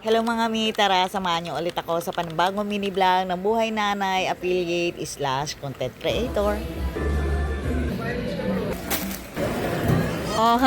Hello mga mi, tara samahan niyo ulit ako sa panibagong mini vlog ng Buhay Nanay Affiliate / Content Creator. Oh,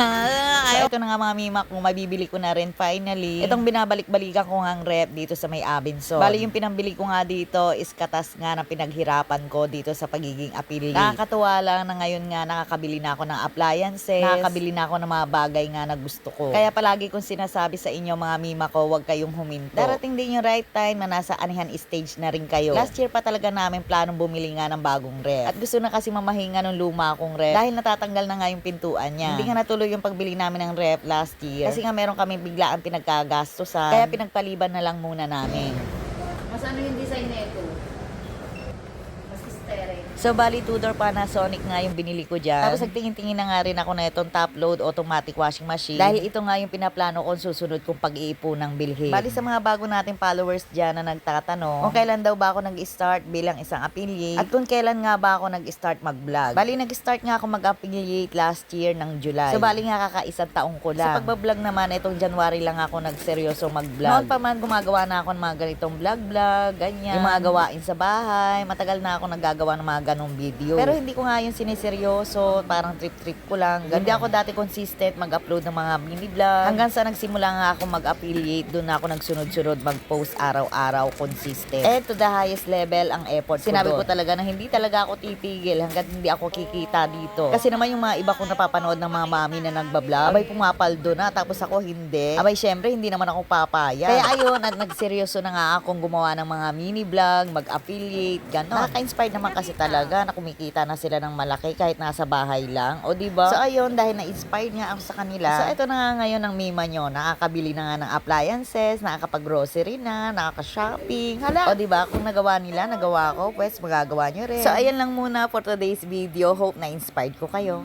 ito na nga mga mima kung mabibili ko na rin finally. Itong binabalik-balikan ko ngang rep dito sa may Abenson. Bali yung pinambili ko nga dito is katas nga na pinaghirapan ko dito sa pagiging affiliate. Nakakatuwa lang na ngayon nga nakakabili na ako ng appliances. Nakakabili na ako ng mga bagay nga na gusto ko. Kaya palagi kong sinasabi sa inyo mga mima ko, huwag kayong huminto. Darating din yung right time na nasa anihan stage na rin kayo. Last year pa talaga namin planong bumili nga ng bagong rep. At gusto na kasi mamahinga ng luma kong rep dahil natatanggal na nga yung pintuan niya. Hindi nga natuloy yung pagbili namin ng rep last year. Kasi nga meron kami biglaan pinagkagastusan. Kaya pinagpaliban na lang muna namin. Mas ano yung design nito? Mas sterile. So, bali, Tudor Panasonic nga yung binili ko dyan. Tapos, nagtingin-tingin na nga rin ako na itong top load automatic washing machine. Dahil ito nga yung pinaplano kong susunod kong pag-iipon ng bilhin. Bali, sa mga bago nating followers dyan na nagtatanong kung kailan daw ba ako nag-start bilang isang affiliate at kung kailan nga ba ako nag-start mag-vlog. Bali, nag-start nga ako mag-affiliate last year ng July. So, bali nga kakaisang taong ko lang. Sa pagbablog naman, itong January lang ako nagseryoso mag-vlog. Noon pa man, gumagawa na ako ng mga ganitong vlog, ganyan. Yung mga gawain sa bahay. Matagal na ako naggagawa ng mga ganong video. Pero hindi ko nga yung siniseryoso, parang trip-trip ko lang. Hindi ako dati consistent mag-upload ng mga mini vlog. Hanggang sa nagsimula nga ako mag-affiliate, doon na ako nagsunod-sunod mag-post araw-araw consistent. And to the highest level ang effort ko. Sinabi ko talaga na hindi talaga ako titigil hanggat hindi ako kikita dito. Kasi naman yung mga iba kong napapanood ng mga mami na nagbablog, abay pumapaldo na, tapos ako hindi. Abay syempre hindi naman ako papaya. Kaya ayun, at nagseryoso na nga akong gumawa ng mga mini vlog, mag-affiliate, gano'n. Nakaka-inspired naman kasi talaga na kumikita na sila ng malaki kahit nasa bahay lang. O diba? So ayun, dahil na-inspired nga ako sa kanila. So ito na nga ngayon ang mima nyo. Nakakabili na nga ng appliances, nakakapag-grocery na, nakaka-shopping. Hala! O diba? Kung nagawa nila, nagawa ko, pues magagawa nyo rin. So ayan lang muna for today's video. Hope na-inspired ko kayo.